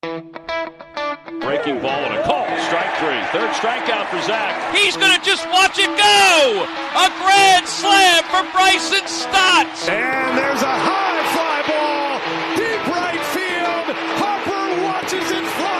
Breaking ball and a call. Strike three. Third strikeout for Zack. He's going to just watch it go. A grand slam for Bryson Stott. And there's a high fly ball. Deep right field. Harper watches it fly.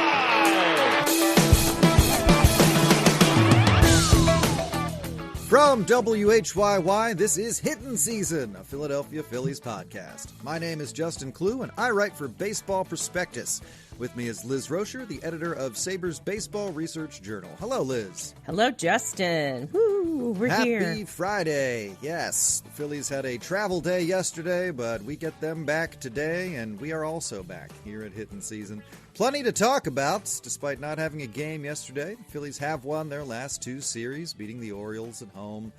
From WHYY, this is Hittin' Season, a Philadelphia Phillies podcast. My name is Justin Klugh, and I write for Baseball Prospectus. With me is Liz Roscher, the editor of Sabres Baseball Research Journal. Hello, Liz. Hello, Justin. Woo, we're here. Happy Friday. Yes, the Phillies had a travel day yesterday, but we get them back today, and we are also back here at Hittin' Season. Plenty to talk about, despite not having a game yesterday. The Phillies have won their last two series, beating the Orioles at home.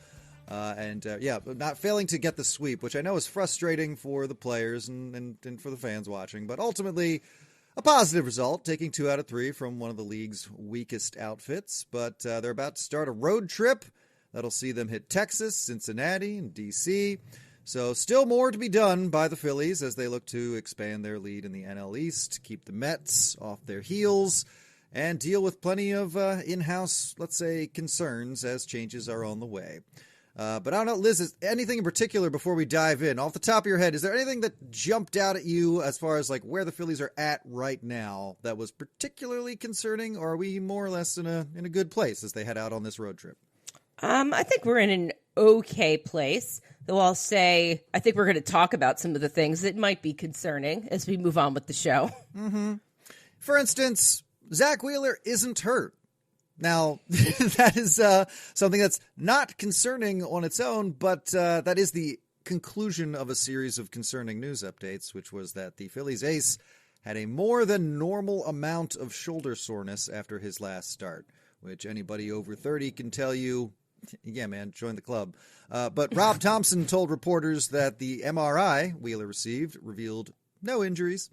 Not failing to get the sweep, which I know is frustrating for the players and for the fans watching, but ultimately a positive result, taking 2 out of 3 from one of the league's weakest outfits. But they're about to start a road trip that'll see them hit Texas, Cincinnati, and D.C., so still more to be done by the Phillies as they look to expand their lead in the NL East, keep the Mets off their heels, and deal with plenty of in-house, let's say, concerns as changes are on the way. But I don't know, Liz, is anything in particular before we dive in? Off the top of your head, is there anything that jumped out at you as far as like where the Phillies are at right now that was particularly concerning, or are we more or less in a good place as they head out on this road trip? I think we're in an okay place, though I'll say I think we're going to talk about some of the things that might be concerning as we move on with the show. Mm-hmm. For instance, Zack Wheeler isn't hurt. Now, that is something that's not concerning on its own, but that is the conclusion of a series of concerning news updates, which was that the Phillies ace had a more than normal amount of shoulder soreness after his last start, which anybody over 30 can tell you, yeah, man, join the club. But Rob Thompson told reporters that the MRI Wheeler received revealed no injuries.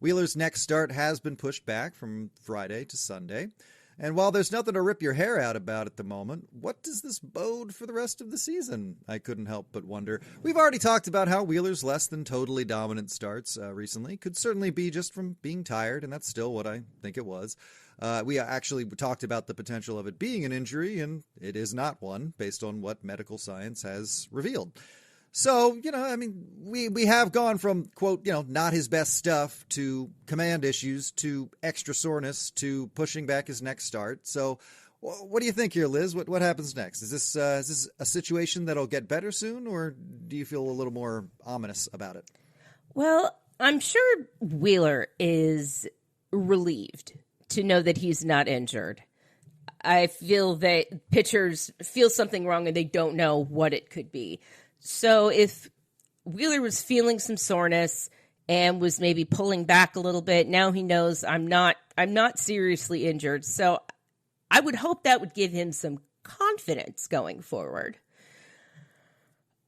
Wheeler's next start has been pushed back from Friday to Sunday. And while there's nothing to rip your hair out about at the moment, what does this bode for the rest of the season? I couldn't help but wonder. We've already talked about how Wheeler's less than totally dominant starts recently could certainly be just from being tired, and that's still what I think it was. We actually talked about the potential of it being an injury, and it is not one, based on what medical science has revealed. So, we have gone from, quote, not his best stuff to command issues to extra soreness to pushing back his next start. So what do you think here, Liz? What happens next? Is this a situation that'll get better soon, or do you feel a little more ominous about it? Well, I'm sure Wheeler is relieved to know that he's not injured. I feel that pitchers feel something wrong and they don't know what it could be. So if Wheeler was feeling some soreness and was maybe pulling back a little bit, now he knows I'm not seriously injured. So I would hope that would give him some confidence going forward.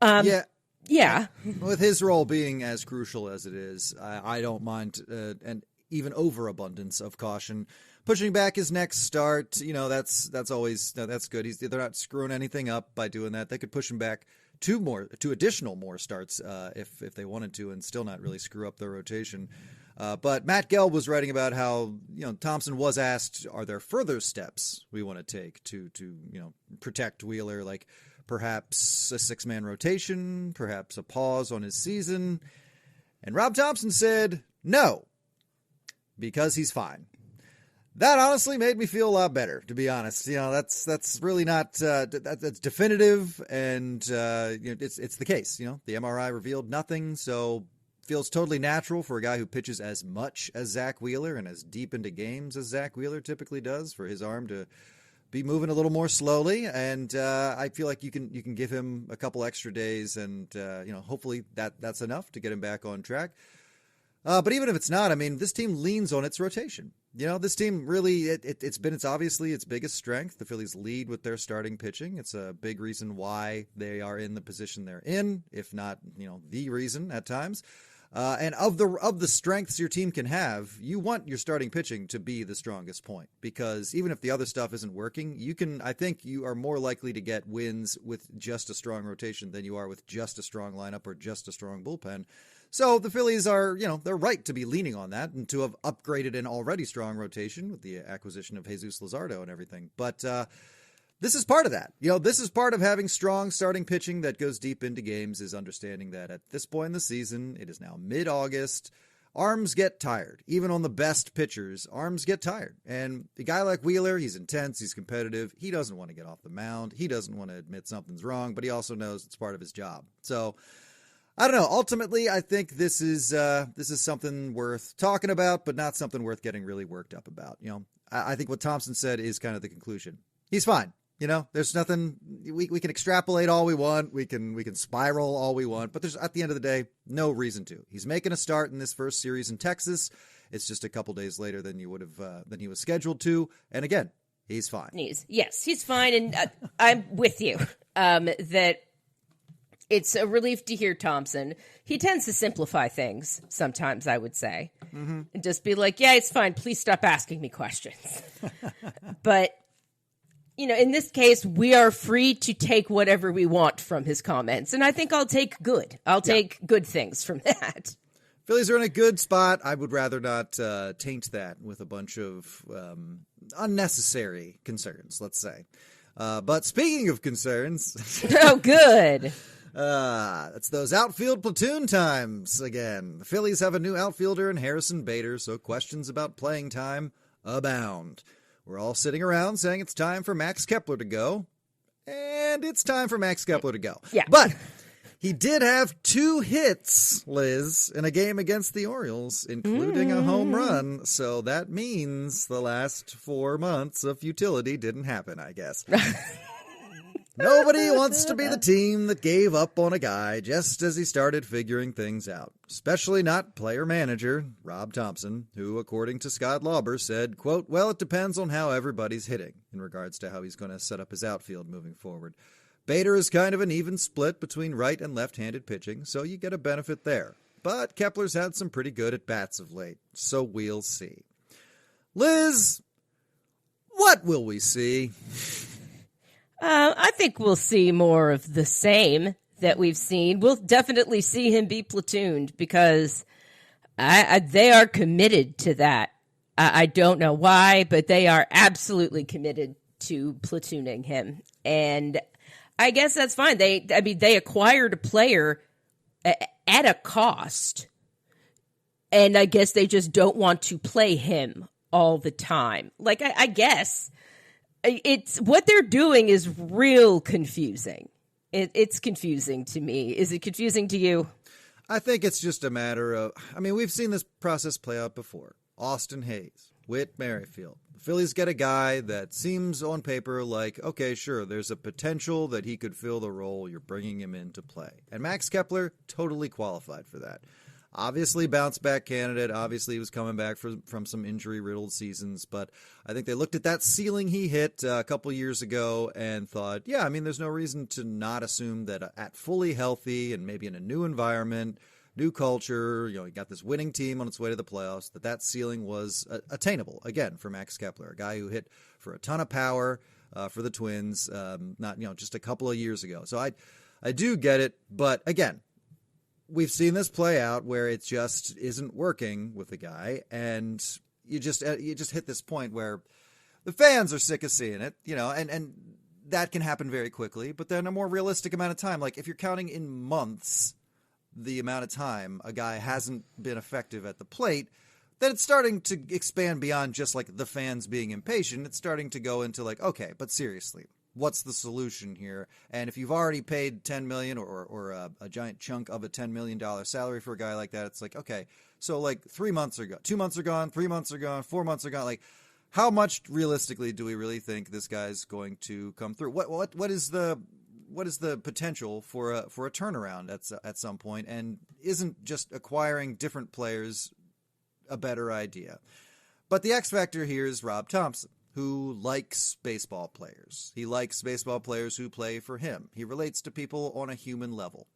Yeah. With his role being as crucial as it is, I don't mind an even overabundance of caution. Pushing back his next start, that's always that's good. They're not screwing anything up by doing that. They could push him back two additional starts if they wanted to, and still not really screw up their rotation. But Matt Gelb was writing about how Thompson was asked, are there further steps we want to take to protect Wheeler, like perhaps a 6-man rotation, perhaps a pause on his season, and Rob Thompson said no, because he's fine. That honestly made me feel a lot better, to be honest. That's really not that's definitive, and it's the case. The MRI revealed nothing, so feels totally natural for a guy who pitches as much as Zack Wheeler and as deep into games as Zack Wheeler typically does for his arm to be moving a little more slowly. And I feel like you can give him a couple extra days, and hopefully that's enough to get him back on track. But even if it's not, this team leans on its rotation. This team really, it's obviously its biggest strength. The Phillies lead with their starting pitching. It's a big reason why they are in the position they're in, if not, the reason at times. And of the strengths your team can have, you want your starting pitching to be the strongest point, because even if the other stuff isn't working, I think you are more likely to get wins with just a strong rotation than you are with just a strong lineup or just a strong bullpen. So the Phillies are, they're right to be leaning on that and to have upgraded an already strong rotation with the acquisition of Jesus Luzardo and everything. But this is part of that. This is part of having strong starting pitching that goes deep into games, is understanding that at this point in the season, it is now mid-August, arms get tired. Even on the best pitchers, arms get tired. And a guy like Wheeler, he's intense, he's competitive. He doesn't want to get off the mound. He doesn't want to admit something's wrong, but he also knows it's part of his job. So I don't know. Ultimately, I think this is something worth talking about, but not something worth getting really worked up about. I think what Thompson said is kind of the conclusion. He's fine. There's nothing, we can extrapolate all we want. We can spiral all we want, but there's, at the end of the day, no reason to. He's making a start in this first series in Texas. It's just a couple days later than you would have, than he was scheduled to. And again, he's fine. He's fine. And I'm with you, that it's a relief to hear Thompson. He tends to simplify things sometimes, I would say, and just be like, yeah, it's fine. Please stop asking me questions. But in this case, we are free to take whatever we want from his comments. And I think I'll take good. I'll take good things from that. Phillies are in a good spot. I would rather not taint that with a bunch of unnecessary concerns, let's say. But speaking of concerns. Oh, good. It's those outfield platoon times again. The Phillies have a new outfielder in Harrison Bader, so questions about playing time abound. We're all sitting around saying it's time for Max Kepler to go, and it's time for Max Kepler to go. Yeah. But he did have 2 hits, Liz, in a game against the Orioles, including a home run, so that means the last 4 months of futility didn't happen, I guess. Nobody wants to be the team that gave up on a guy just as he started figuring things out, especially not player-manager Rob Thompson, who, according to Scott Lauber, said, quote, well, it depends on how everybody's hitting in regards to how he's going to set up his outfield moving forward. Bader is kind of an even split between right and left-handed pitching, so you get a benefit there. But Kepler's had some pretty good at-bats of late, so we'll see. Liz, what will we see? I think we'll see more of the same that we've seen. We'll definitely see him be platooned because they are committed to that. I don't know why, but they are absolutely committed to platooning him. And I guess that's fine. They acquired a player at a cost. And I guess they just don't want to play him all the time. Like, I guess it's what they're doing is real confusing. It's confusing to me. Is it confusing to you? I think it's just a matter of, we've seen this process play out before. Austin Hayes, Whit Merrifield. The Phillies get a guy that seems on paper like, okay, sure, there's a potential that he could fill the role. You're bringing him in to play. And Max Kepler totally qualified for that. Obviously, bounce-back candidate. Obviously, he was coming back from some injury-riddled seasons. But I think they looked at that ceiling he hit a couple years ago and thought, yeah, there's no reason to not assume that at fully healthy and maybe in a new environment, new culture, you got this winning team on its way to the playoffs, that ceiling was attainable, again, for Max Kepler, a guy who hit for a ton of power for the Twins, not just a couple of years ago. So I do get it, but again, we've seen this play out where it just isn't working with the guy, and you just hit this point where the fans are sick of seeing it, and that can happen very quickly, but then a more realistic amount of time, like if you're counting in months the amount of time a guy hasn't been effective at the plate, then it's starting to expand beyond just like the fans being impatient. It's starting to go into like, okay, but seriously, what's the solution here? And if you've already paid $10 million or a giant chunk of a $10 million salary for a guy like that, it's like, okay, so like 3 months are gone, 2 months are gone, 3 months are gone, 4 months are gone. Like, how much realistically do we really think this guy's going to come through? What is the potential for a turnaround at some point? And isn't just acquiring different players a better idea? But the X factor here is Rob Thompson, who likes baseball players. He likes baseball players who play for him. He relates to people on a human level.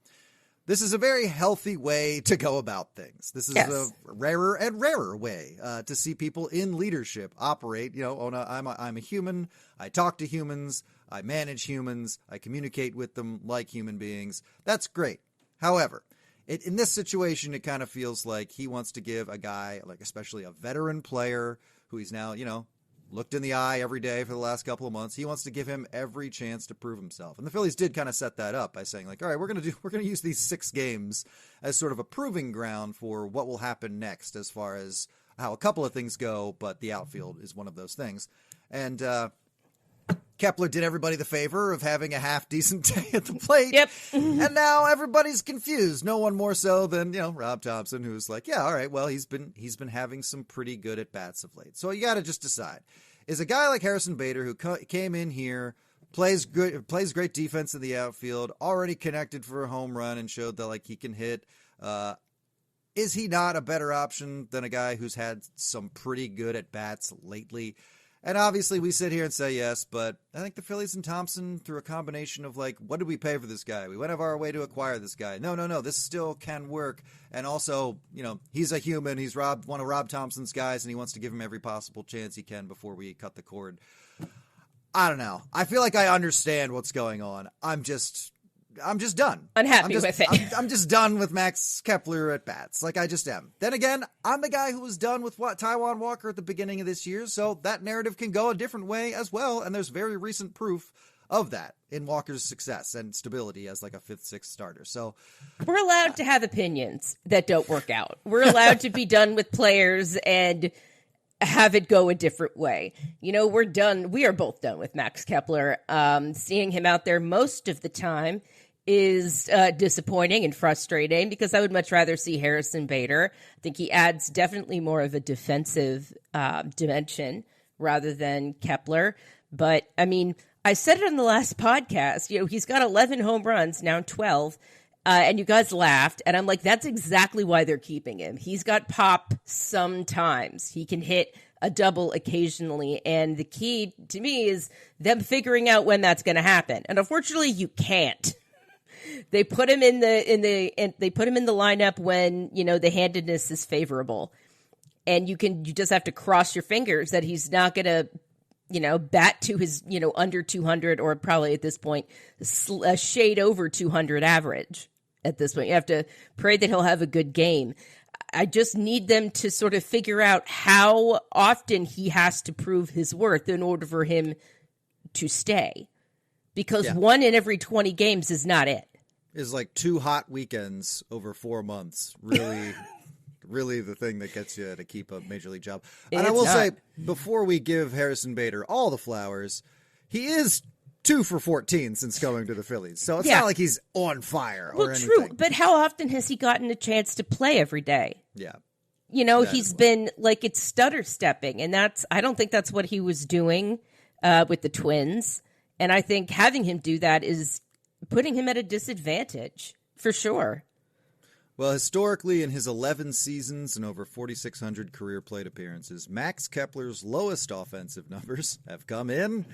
This is a very healthy way to go about things. This is a rarer and rarer way to see people in leadership operate. I'm a human. I talk to humans. I manage humans. I communicate with them like human beings. That's great. However, in this situation, it kind of feels like he wants to give a guy, like especially a veteran player who he's now, looked in the eye every day for the last couple of months. He wants to give him every chance to prove himself. And the Phillies did kind of set that up by saying, like, all right, we're going to use these 6 games as sort of a proving ground for what will happen next as far as how a couple of things go, but the outfield is one of those things. And Kepler did everybody the favor of having a half decent day at the plate. Yep. And now everybody's confused. No one more so than, Rob Thompson, who's like, yeah, all right, well, he's been having some pretty good at bats of late. So you got to just decide. Is a guy like Harrison Bader, who came in here, plays great defense in the outfield, already connected for a home run and showed that like he can hit, is he not a better option than a guy who's had some pretty good at bats lately? And obviously we sit here and say yes, but I think the Phillies and Thompson, through a combination of like, what did we pay for this guy? We went out of our way to acquire this guy. No, this still can work. And also, he's a human. He's one of Rob Thompson's guys, and he wants to give him every possible chance he can before we cut the cord. I don't know. I feel like I understand what's going on. I'm just done. Unhappy with it. I'm just done with Max Kepler at bats. Like, I just am. Then again, I'm the guy who was done with Taijuan Walker at the beginning of this year, so that narrative can go a different way as well, and there's very recent proof of that in Walker's success and stability as like a 5th, 6th starter. So we're allowed to have opinions that don't work out. We're allowed to be done with players and have it go a different way. We're done. We are both done with Max Kepler. Seeing him out there most of the time is disappointing and frustrating because I would much rather see Harrison Bader. I think he adds definitely more of a defensive dimension rather than Kepler. But, I mean, I said it on the last podcast. He's got 11 home runs, now 12. And you guys laughed, and I'm like, that's exactly why they're keeping him. He's got pop sometimes. He can hit a double occasionally, and the key to me is them figuring out when that's going to happen. And unfortunately, you can't. They put him in the lineup when the handedness is favorable, and you just have to cross your fingers that he's not going to bat to his, under 200 or probably at this point, a shade over 200 average at this point. You have to pray that he'll have a good game. I just need them to sort of figure out how often he has to prove his worth in order for him to stay. Because 1 in every 20 games is not it. Is like 2 hot weekends over 4 months really... really the thing that gets you to keep a major league job. And I will say, before we give Harrison Bader all the flowers, he is 2 for 14 since going to the Phillies. So it's not like he's on fire or anything. True, but how often has he gotten a chance to play every day? Yeah. He's been like it's stutter stepping, and I don't think that's what he was doing with the Twins. And I think having him do that is putting him at a disadvantage for sure. Well, historically, in his 11 seasons and over 4,600 career plate appearances, Max Kepler's lowest offensive numbers have come in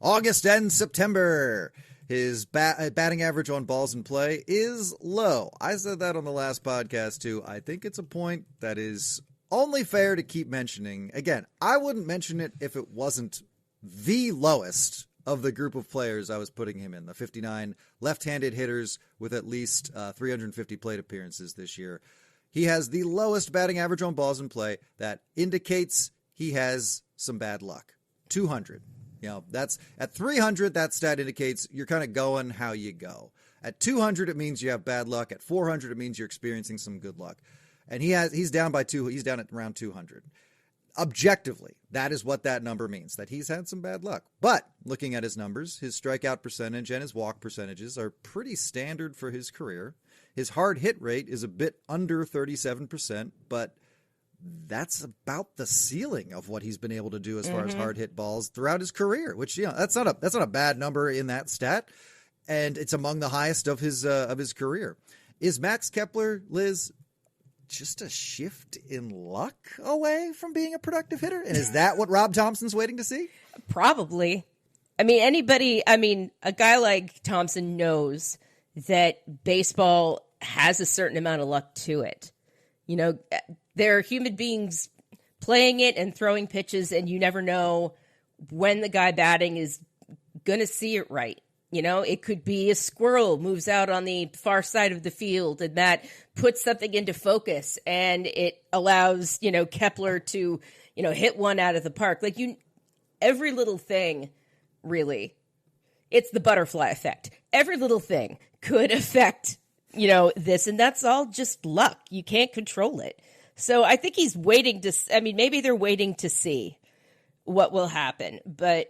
August and September. His batting average on balls in play is low. I said that on the last podcast, too. I think it's a point that is only fair to keep mentioning. Again, I wouldn't mention it if it wasn't the lowest of the group of players I was putting him in, the 59 left-handed hitters with at least 350 plate appearances this year. He has the lowest batting average on balls in play. That indicates he has some bad luck. 200. That's at 300, that stat indicates you're kind of going how you go. At 200, it means you have bad luck. At 400, it means you're experiencing some good luck. And he's down by 2. He's down at around 200. Objectively, that is what that number means, that he's had some bad luck. But looking at his numbers, his strikeout percentage and his walk percentages are pretty standard for his career. His hard hit rate is a bit under 37%, but that's about the ceiling of what he's been able to do as far as hard hit balls throughout his career, which, that's not a bad number in that stat. And it's among the highest of his career. Is Max Kepler, Liz, just a shift in luck away from being a productive hitter? And is that what Rob Thompson's waiting to see? Probably. A guy like Thompson knows that baseball has a certain amount of luck to it. There are human beings playing it and throwing pitches, and you never know when the guy batting is going to see it right. It could be a squirrel moves out on the far side of the field, and that puts something into focus, and it allows, Kepler to, hit one out of the park. Every little thing, really, it's the butterfly effect. Every little thing could affect, this, and that's all just luck. You can't control it. So I think he's waiting maybe they're waiting to see what will happen. But,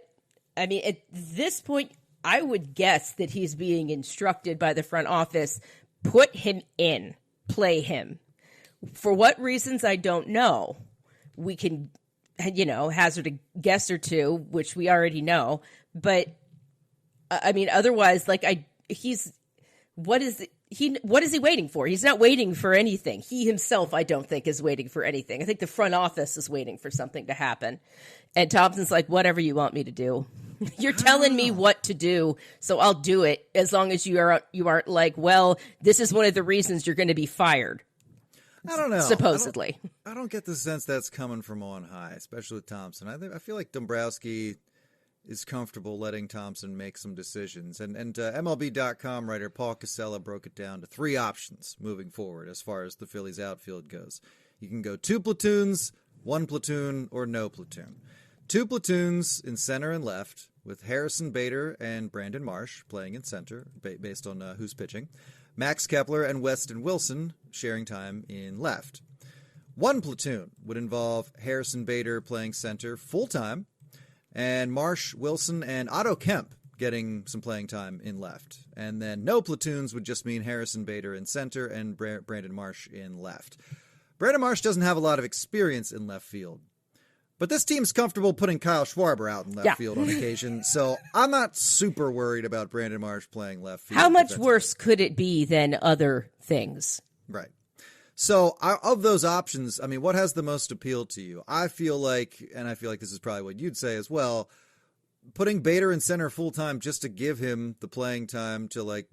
at this point, I would guess that he's being instructed by the front office, put him in, play him. For what reasons, I don't know. We can, hazard a guess or two, which we already know. But, otherwise, what is he waiting for? He's not waiting for anything. He himself, I don't think, is waiting for anything. I think the front office is waiting for something to happen. And Thompson's like, whatever you want me to do. You're telling me what to do, so I'll do it as long as you aren't like, well, this is one of the reasons you're going to be fired. I don't know. Supposedly. I don't get the sense that's coming from on high, especially with Thompson. I feel like Dombrowski is comfortable letting Thompson make some decisions. And MLB.com writer Paul Casella broke it down to 3 options moving forward as far as the Phillies outfield goes. You can go 2 platoons, 1 platoon, or no platoon. 2 platoons in center and left, with Harrison Bader and Brandon Marsh playing in center, based on who's pitching. Max Kepler and Weston Wilson sharing time in left. 1 platoon would involve Harrison Bader playing center full-time, and Marsh, Wilson, and Otto Kemp getting some playing time in left. And then no platoons would just mean Harrison Bader in center and Brandon Marsh in left. Brandon Marsh doesn't have a lot of experience in left field, but this team's comfortable putting Kyle Schwarber out in left field on occasion, so I'm not super worried about Brandon Marsh playing left field. How much worse could it be than other things? Right. So of those options, what has the most appeal to you? I feel like this is probably what you'd say as well, putting Bader in center full time just to give him the playing time to let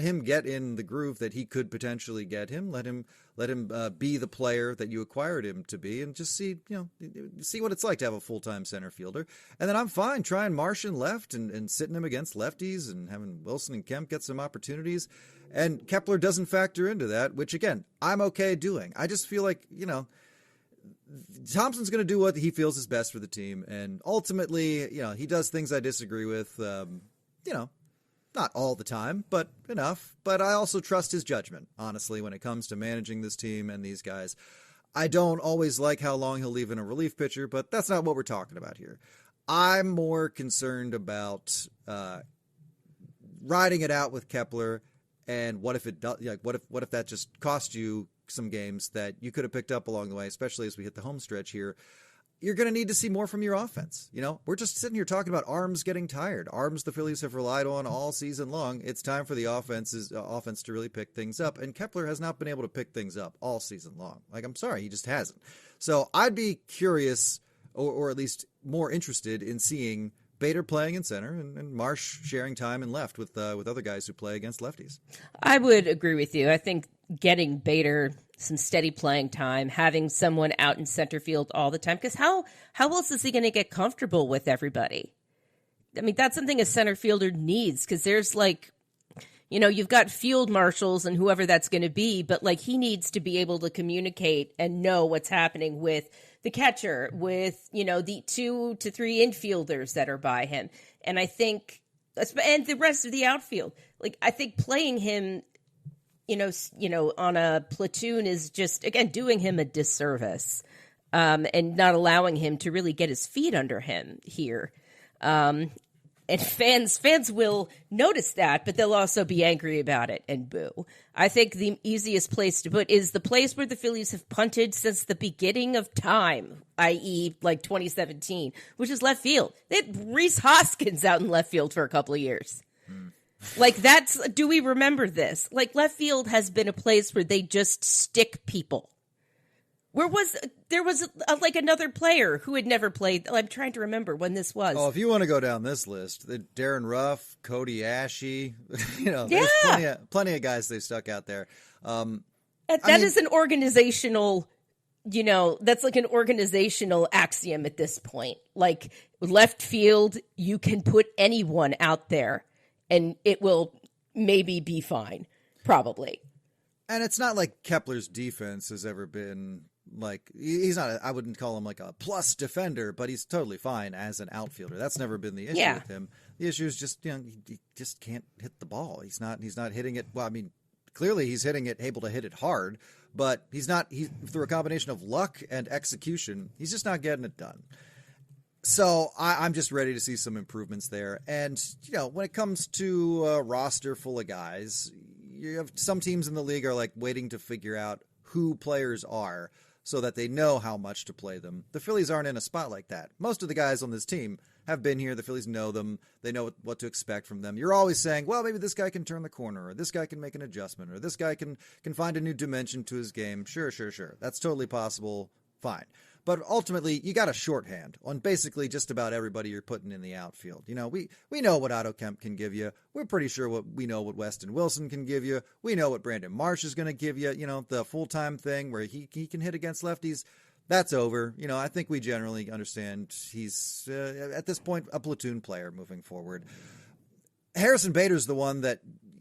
him get in the groove that he could potentially get him. Let him be the player that you acquired him to be, and just see what it's like to have a full time center fielder. And then I'm fine trying Marsh in left and sitting him against lefties and having Wilson and Kemp get some opportunities. And Kepler doesn't factor into that, which again I'm okay doing. I just feel like Thompson's going to do what he feels is best for the team. And ultimately, he does things I disagree with, not all the time, but enough. But I also trust his judgment, honestly, when it comes to managing this team and these guys. I don't always like how long he'll leave in a relief pitcher, but that's not what we're talking about here. I'm more concerned about riding it out with Kepler. And what if it does? What if that just cost you some games that you could have picked up along the way, especially as we hit the home stretch here? You're going to need to see more from your offense. We're just sitting here talking about arms getting tired. Arms the Phillies have relied on all season long. It's time for the offense to really pick things up. And Kepler has not been able to pick things up all season long. I'm sorry, he just hasn't. So I'd be curious, or at least more interested in seeing Bader playing in center and Marsh sharing time in left with other guys who play against lefties. I would agree with you. I think getting Bader some steady playing time, having someone out in center field all the time, because how else is he going to get comfortable with everybody? That's something a center fielder needs, because there's you've got field marshals and whoever that's going to be, but he needs to be able to communicate and know what's happening with the catcher, with, the 2 to 3 infielders that are by him. And I think, and the rest of the outfield, I think playing him, on a platoon is just, again, doing him a disservice, and not allowing him to really get his feet under him here. And fans will notice that, but they'll also be angry about it and boo. I think the easiest place to put is the place where the Phillies have punted since the beginning of time, i.e. 2017, which is left field. They had Rhys Hoskins out in left field for a couple of years. Do we remember this? Left field has been a place where they just stick people. There was another player who had never played. I'm trying to remember when this was. Oh, if you want to go down this list, Darren Ruff, Cody Ashe, there's plenty of guys they stuck out there. That is an organizational, that's an organizational axiom at this point. Left field, you can put anyone out there and it will maybe be fine, probably. And it's not like Kepler's defense has ever been like, he's not, I wouldn't call him like a plus defender, but he's totally fine as an outfielder. That's never been the issue with him. The issue is just, he just can't hit the ball. He's not hitting it. Well, I mean, clearly he's hitting it, able to hit it hard, but he's through a combination of luck and execution, he's just not getting it done. So I'm just ready to see some improvements there. And, when it comes to a roster full of guys, you have some teams in the league are like waiting to figure out who players are so that they know how much to play them. The Phillies aren't in a spot like that. Most of the guys on this team have been here. The Phillies know them. They know what to expect from them. You're always saying, well, maybe this guy can turn the corner, or this guy can make an adjustment, or this guy can find a new dimension to his game. Sure. That's totally possible. Fine. But ultimately, you got a shorthand on basically just about everybody you're putting in the outfield. We know what Otto Kemp can give you. We're pretty sure we know what Weston Wilson can give you. We know what Brandon Marsh is going to give you. The full-time thing where he can hit against lefties, that's over. I think we generally understand he's, at this point, a platoon player moving forward. Harrison Bader's the one that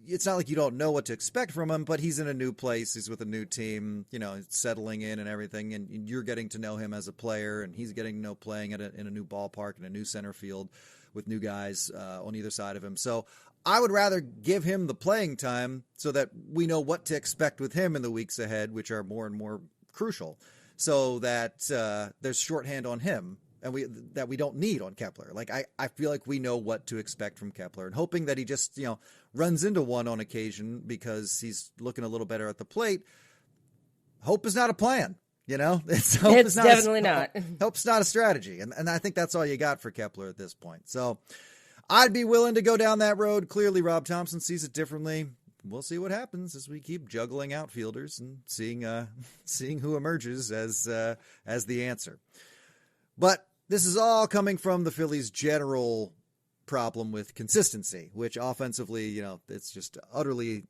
it's not like you don't know what to expect from him, but he's in a new place. He's with a new team, settling in and everything. And you're getting to know him as a player, and he's getting to know playing in a new ballpark, in a new center field with new guys on either side of him. So I would rather give him the playing time so that we know what to expect with him in the weeks ahead, which are more and more crucial, so that there's shorthand on him. And we don't need on Kepler. Like, I feel like we know what to expect from Kepler, and hoping that he just, runs into one on occasion because he's looking a little better at the plate. Hope is not a plan, It's definitely not. Hope's not a strategy. And I think that's all you got for Kepler at this point. So I'd be willing to go down that road. Clearly, Rob Thompson sees it differently. We'll see what happens as we keep juggling outfielders and seeing who emerges as the answer. But this is all coming from the Phillies' general problem with consistency, which offensively, it's just utterly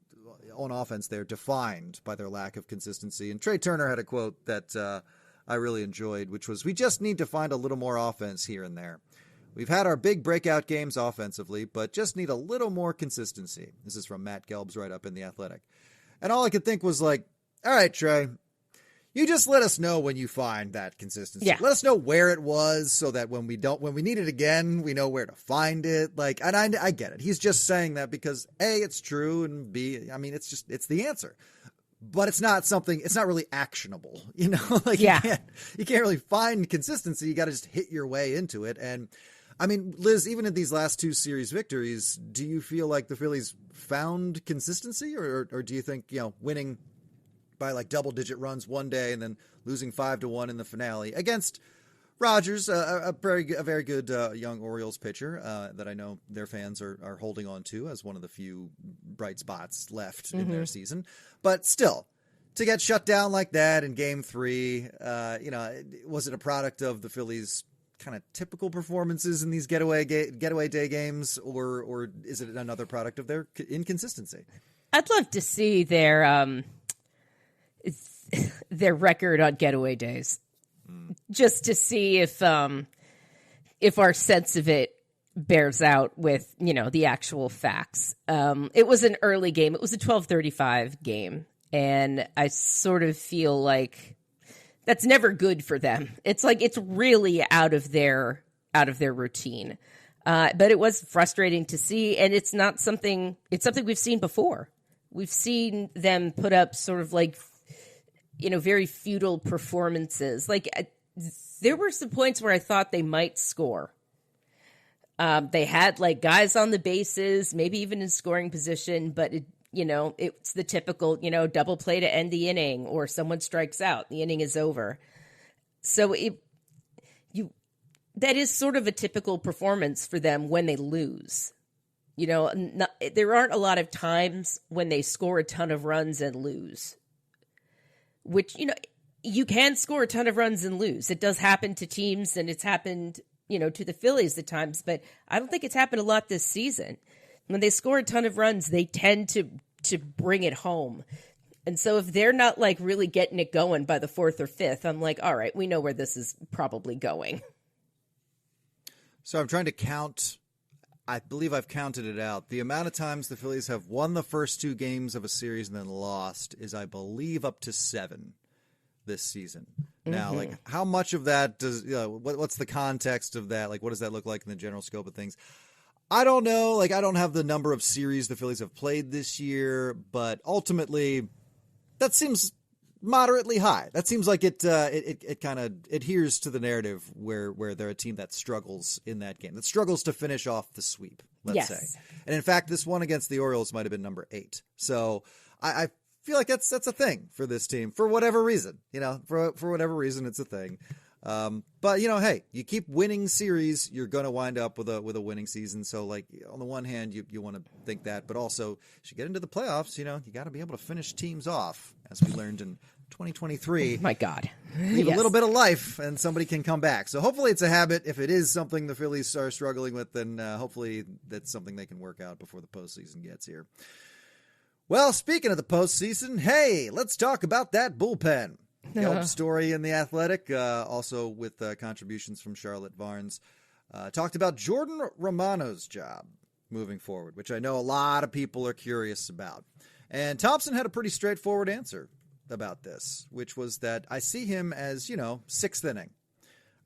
on offense. They're defined by their lack of consistency. And Trey Turner had a quote that I really enjoyed, which was, "We just need to find a little more offense here and there. We've had our big breakout games offensively, but just need a little more consistency." This is from Matt Gelb's write-up in The Athletic. And all I could think was like, all right, Trey, you just let us know when you find that consistency. Yeah. Let us know where it was so that when we need it again, we know where to find it. And I get it. He's just saying that because A, it's true, and B, I mean, it's the answer. But it's not really actionable, You can't really find consistency. You got to just hit your way into it. And I mean, Liz, even in these last two series victories, do you feel like the Phillies found consistency, or do you think, winning by like double-digit runs one day and then losing 5-1 in the finale against Rogers, a very good young Orioles pitcher that I know their fans are holding on to as one of the few bright spots left in their season. But still, to get shut down like that in Game 3, was it a product of the Phillies' kind of typical performances in these getaway day games, or is it another product of their inconsistency? I'd love to see their record on getaway days, just to see if our sense of it bears out with the actual facts. It was an early game. It was a 12:35 game, and I sort of feel like that's never good for them. It's like it's really out of their routine. But it was frustrating to see, and it's something we've seen before. We've seen them put up sort of like very futile performances. Like there were some points where I thought they might score. They had like guys on the bases, maybe even in scoring position, but it's the typical, double play to end the inning, or someone strikes out, the inning is over. So that is sort of a typical performance for them when they lose. There aren't a lot of times when they score a ton of runs and lose. Which, you can score a ton of runs and lose. It does happen to teams, and it's happened, to the Phillies at times, but I don't think it's happened a lot this season. When they score a ton of runs, they tend to bring it home. And so if they're not like really getting it going by the fourth or fifth, I'm like, all right, we know where this is probably going. So I'm trying to count. I believe I've counted it out. The amount of times the Phillies have won the first 2 games of a series and then lost is, I believe, up to 7 this season. Now, like, how much of that does, what's the context of that? Like, what does that look like in the general scope of things? I don't know. Like, I don't have the number of series the Phillies have played this year, but ultimately, that seems moderately high. That seems like it kind of adheres to the narrative where they're a team that struggles in that game, that struggles to finish off the sweep, let's say. And in fact, this one against the Orioles might have been number 8. So I feel like that's a thing for this team for whatever reason. For whatever reason, it's a thing. But hey, you keep winning series, you're going to wind up with a winning season. So, like, on the one hand, you want to think that, but also as you get into the playoffs, you got to be able to finish teams off, as we learned in 2023. My God. Leave a little bit of life and somebody can come back. So hopefully it's a habit. If it is something the Phillies are struggling with, then hopefully that's something they can work out before the postseason gets here. Well, speaking of the postseason, hey, let's talk about that bullpen. Gelb story in The Athletic, also with contributions from Charlotte Barnes, talked about Jordan Romano's job moving forward, which I know a lot of people are curious about. And Thompson had a pretty straightforward answer about this, which was that I see him as, 6th inning.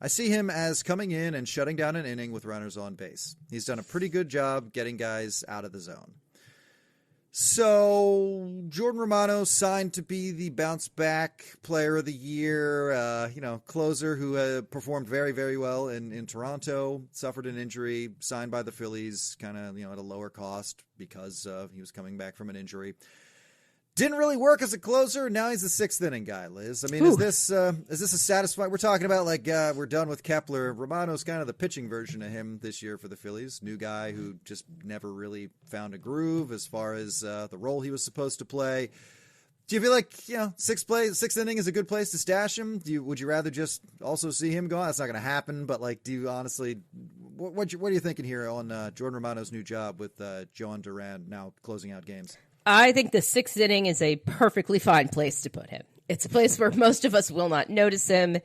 I see him as coming in and shutting down an inning with runners on base. He's done a pretty good job getting guys out of the zone. So Jordan Romano signed to be the bounce back player of the year, closer who performed very, very well in Toronto, suffered an injury, signed by the Phillies kind of, at a lower cost because he was coming back from an injury. Didn't really work as a closer. Now he's a 6th inning guy, Liz. I mean, is this a satisfying? We're talking about we're done with Kepler. Romano's kind of the pitching version of him this year for the Phillies. New guy who just never really found a groove as far as the role he was supposed to play. Do you feel like 6th inning is a good place to stash him? Would you rather just also see him go on? That's not going to happen. But do you honestly? What are you thinking here on Jordan Romano's new job with Joan Duran now closing out games? I think the 6th inning is a perfectly fine place to put him. It's a place where most of us will not notice him.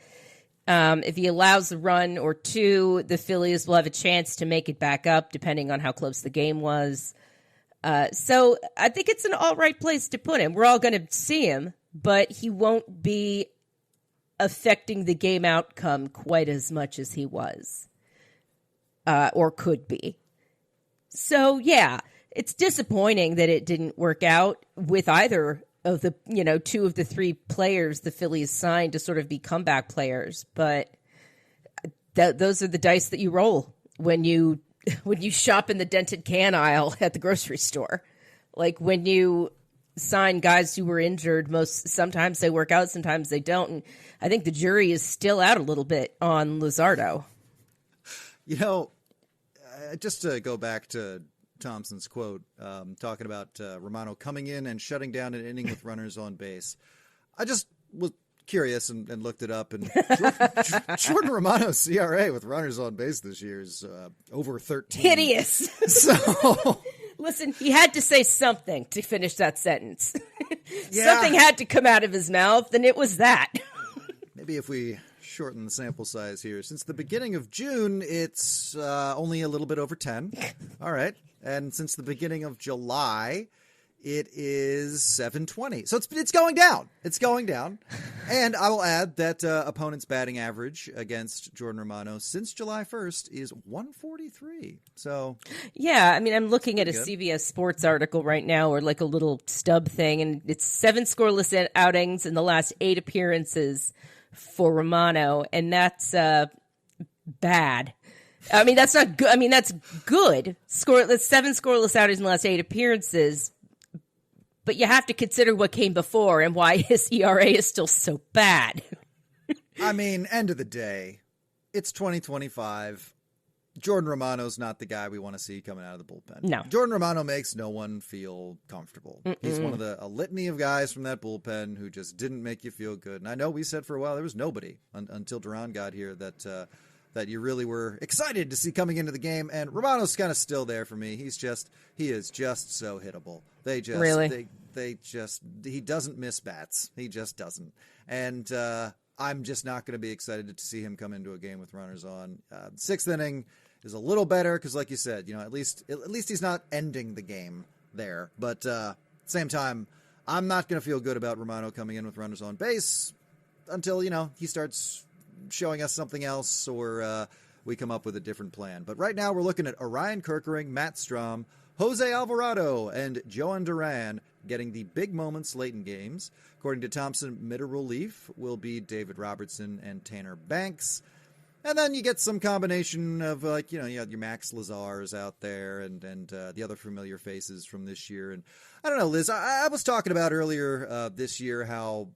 If he allows a run or 2, the Phillies will have a chance to make it back up, depending on how close the game was. So I think it's an all right place to put him. We're all going to see him, but he won't be affecting the game outcome quite as much as he was or could be. So, yeah. It's disappointing that it didn't work out with either of the, 2 of the 3 players the Phillies signed to sort of be comeback players. But those are the dice that you roll when you shop in the dented can aisle at the grocery store. Like when you sign guys who were injured, sometimes they work out, sometimes they don't. And I think the jury is still out a little bit on Luzardo. Just to go back to Thompson's quote, talking about Romano coming in and shutting down an inning with runners on base. I just was curious and looked it up, and Jordan Romano's CRA with runners on base this year is over 13. Hideous. So, listen, he had to say something to finish that sentence. Something had to come out of his mouth, and it was that. Maybe if we shorten the sample size here. Since the beginning of June, it's only a little bit over 10. All right. And since the beginning of July, it is 720. So it's going down. It's going down. And I will add that opponent's batting average against Jordan Romano since July 1st is 143. So yeah, I mean, I'm looking at a CBS Sports article right now, or like a little stub thing, and it's 7 scoreless outings in the last 8 appearances for Romano, and that's bad. I mean, that's not good. I mean, that's good. 7 scoreless outings in the last 8 appearances, but you have to consider what came before and why his ERA is still so bad. I mean, end of the day, it's 2025. Jordan Romano's not the guy we want to see coming out of the bullpen. No. Jordan Romano makes no one feel comfortable. He's one of a litany of guys from that bullpen who just didn't make you feel good. And I know we said for a while there was nobody until Duran got here that you really were excited to see coming into the game. And Romano's kind of still there for me. He is just so hittable. He doesn't miss bats. He just doesn't. And I'm just not going to be excited to see him come into a game with runners on. 6th inning is a little better because, like you said, at least he's not ending the game there. But at the same time, I'm not going to feel good about Romano coming in with runners on base until, he starts showing us something else or we come up with a different plan. But right now we're looking at Orion Kerkering, Matt Strahm, Jose Alvarado, and Joan Duran getting the big moments late in games. According to Thompson, middle relief will be David Robertson and Tanner Banks. And then you get some combination of, you have your Max Lazars out there and the other familiar faces from this year. And I don't know, Liz, I was talking about earlier this year how,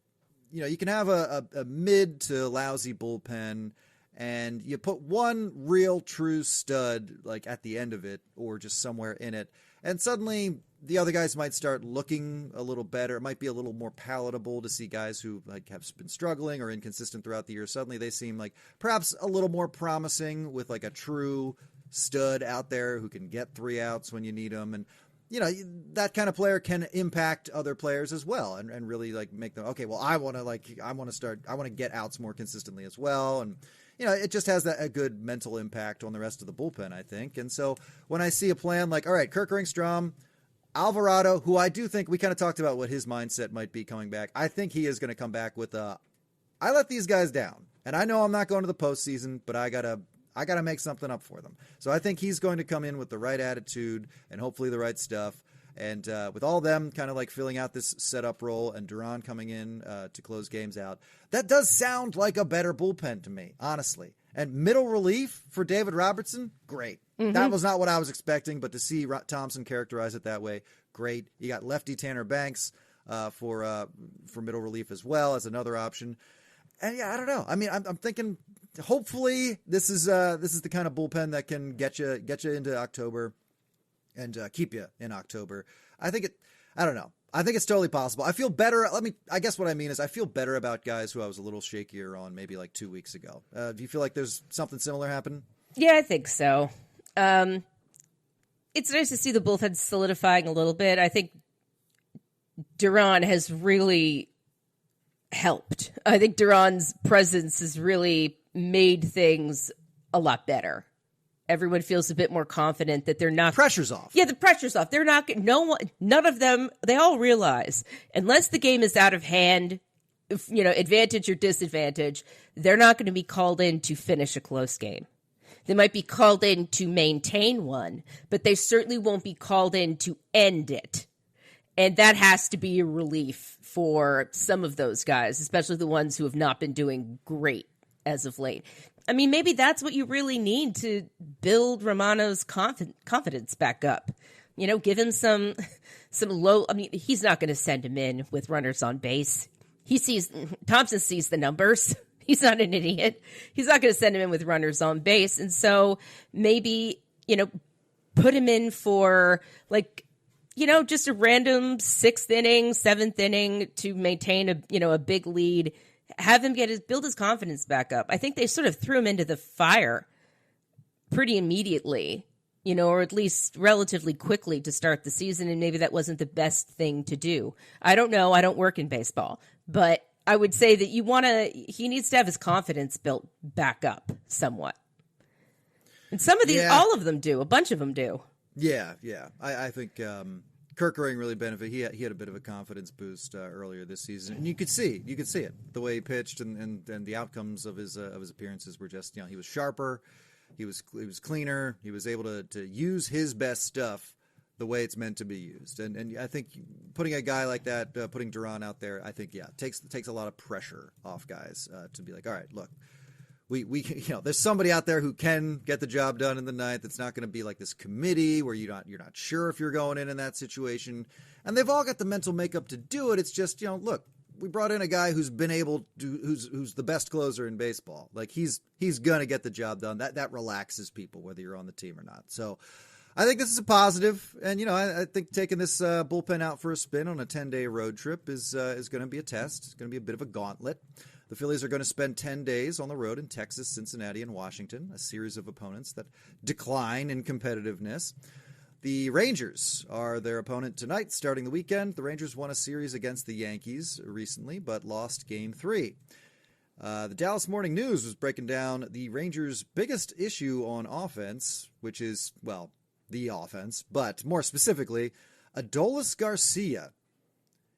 you can have a mid to lousy bullpen and you put one real true stud like at the end of it or just somewhere in it. And suddenly the other guys might start looking a little better. It might be a little more palatable to see guys who have been struggling or inconsistent throughout the year. Suddenly they seem like perhaps a little more promising with a true stud out there who can get 3 outs when you need them. And, that kind of player can impact other players as well and really make them, okay, well, I want to get outs more consistently as well. And, it just has a good mental impact on the rest of the bullpen, I think. And so when I see a plan all right, Kerkering, Strahm, Alvarado, who I do think we kind of talked about what his mindset might be coming back. I think he is going to come back with I let these guys down. And I know I'm not going to the postseason, but I gotta make something up for them. So I think he's going to come in with the right attitude and hopefully the right stuff. And with all them kind of filling out this setup role and Duran coming in to close games out, that does sound like a better bullpen to me, honestly. And middle relief for David Robertson, great. Mm-hmm. That was not what I was expecting, but to see Thompson characterize it that way, great. You got lefty Tanner Banks for middle relief as well as another option. And yeah, I don't know. I mean, I'm thinking hopefully this is the kind of bullpen that can get you into October and keep you in October. I don't know. I think it's totally possible. I feel better. I guess what I mean is I feel better about guys who I was a little shakier on maybe 2 weeks ago. Do you feel like there's something similar happening? Yeah, I think so. It's nice to see the bullpen solidifying a little bit. I think Duran has really helped. I think Duran's presence has really made things a lot better. Everyone feels a bit more confident that they're not... Pressure's off. Yeah, the pressure's off. They're not... None of them... They all realize, unless the game is out of hand, advantage or disadvantage, they're not going to be called in to finish a close game. They might be called in to maintain one, but they certainly won't be called in to end it. And that has to be a relief for some of those guys, especially the ones who have not been doing great as of late. I mean, maybe that's what you really need to build Romano's confidence back up. Give him some low... I mean, he's not going to send him in with runners on base. Thompson sees the numbers. He's not an idiot. He's not going to send him in with runners on base. And so maybe, put him in for just a random 6th inning, 7th inning to maintain a big lead. Have him build his confidence back up. I think they sort of threw him into the fire pretty immediately, or at least relatively quickly to start the season. And maybe that wasn't the best thing to do. I don't know. I don't work in baseball, but I would say that he needs to have his confidence built back up somewhat. And some of these, all of them do. A bunch of them do. Yeah. I think Kerkering really benefited. He had a bit of a confidence boost earlier this season, and you could see it the way he pitched, and the outcomes of his appearances were just he was sharper, he was cleaner, he was able to use his best stuff the way it's meant to be used, and I think putting a guy like that, putting Duran out there, I think takes a lot of pressure off guys to be like, all right, look. We there's somebody out there who can get the job done in the ninth. It's not going to be like this committee where you're not sure if you're going in that situation. And they've all got the mental makeup to do it. It's just, look, we brought in a guy who's been able to, who's the best closer in baseball. Like he's going to get the job done. That relaxes people, whether you're on the team or not. So I think this is a positive. And, I think taking this bullpen out for a spin on a 10-day road trip is going to be a test. It's going to be a bit of a gauntlet. The Phillies are going to spend 10 days on the road in Texas, Cincinnati, and Washington, a series of opponents that decline in competitiveness. The Rangers are their opponent tonight, starting the weekend. The Rangers won a series against the Yankees recently, but lost Game 3. The Dallas Morning News was breaking down the Rangers' biggest issue on offense, which is, well, the offense, but more specifically, Adolis Garcia.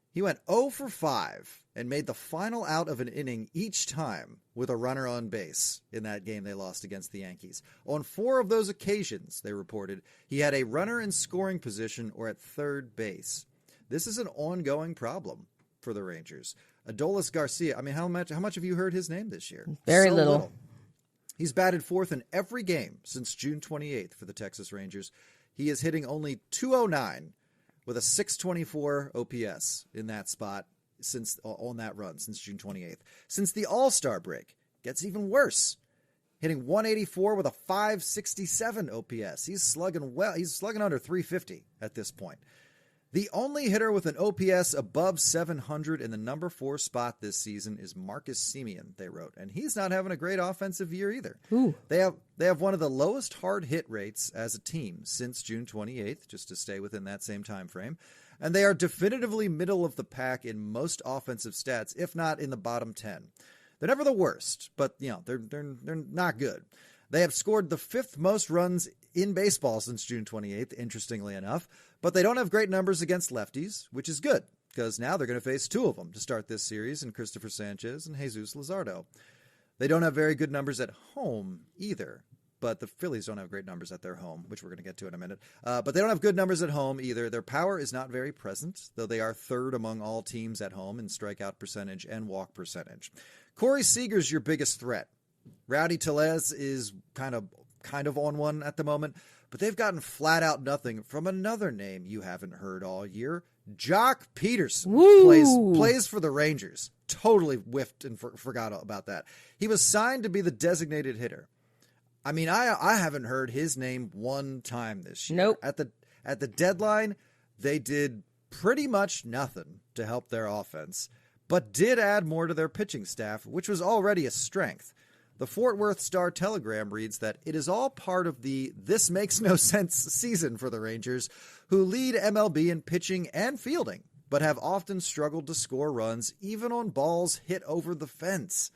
He went 0 for 5 and made the final out of an inning each time with a runner on base in that game they lost against the Yankees. On 4 of those occasions, they reported, he had a runner in scoring position or at third base. This is an ongoing problem for the Rangers. Adolis Garcia, I mean, how much have you heard his name this year? Very little. He's batted fourth in every game since June 28th for the Texas Rangers. He is hitting only .209 with a .624 OPS in that spot since on that run since June 28th. Since the All-Star break, gets even worse. Hitting .184 with a .567 OPS. He's slugging well. He's slugging under .350 at this point. The only hitter with an OPS above 700 in the number 4 spot this season is Marcus Semien, they wrote. And he's not having a great offensive year either. Ooh. They have one of the lowest hard hit rates as a team since June 28th, just to stay within that same time frame. And they are definitively middle of the pack in most offensive stats, if not in the bottom 10. They're never the worst, but they're not good. They have scored the 5th most runs in baseball since June 28th, interestingly enough, but they don't have great numbers against lefties, which is good, because now they're going to face 2 of them to start this series, in Christopher Sanchez and Jesus Luzardo. They don't have very good numbers at home either, but the Phillies don't have great numbers at their home, which we're going to get to in a minute. But they don't have good numbers at home either. Their power is not very present, though they are 3rd among all teams at home in strikeout percentage and walk percentage. Corey Seager's your biggest threat. Rowdy Tellez is kind of on one at the moment, but they've gotten flat out nothing from another name you haven't heard all year. Jock Peterson plays for the Rangers. Totally whiffed and forgot about that. He was signed to be the designated hitter. I mean, I haven't heard his name one time this year. Nope. At the deadline, they did pretty much nothing to help their offense, but did add more to their pitching staff, which was already a strength. The Fort Worth Star-Telegram reads that it is all part of the "this makes no sense" season for the Rangers, who lead MLB in pitching and fielding, but have often struggled to score runs even on balls hit over the fence.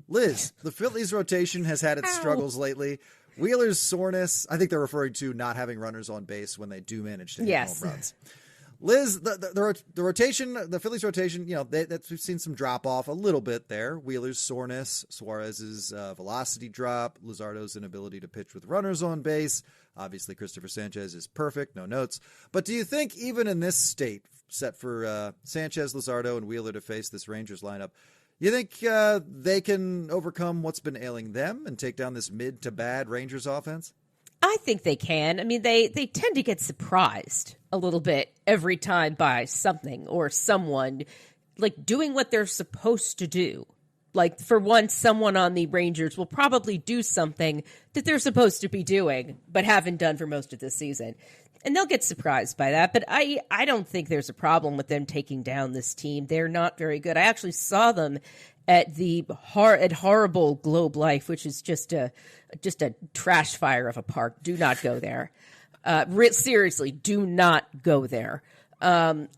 Liz, the Phillies rotation has had its struggles lately. Wheeler's soreness, I think they're referring to not having runners on base when they do manage to hit home runs. Liz, the rotation, the Phillies rotation, we've seen some drop off a little bit there. Wheeler's soreness, Suarez's velocity drop, Luzardo's inability to pitch with runners on base. Obviously, Christopher Sanchez is perfect, no notes. But do you think even in this state, set for Sanchez, Luzardo, and Wheeler to face this Rangers lineup, you think they can overcome what's been ailing them and take down this mid to bad Rangers offense? I think they can. I mean, they tend to get surprised a little bit every time by something or someone, like doing what they're supposed to do. Like, for once, someone on the Rangers will probably do something that they're supposed to be doing, but haven't done for most of this season. And they'll get surprised by that. But I don't think there's a problem with them taking down this team. They're not very good. I actually saw them at the horrible Globe Life, which is just a trash fire of a park. Do not go there. Seriously, do not go there. And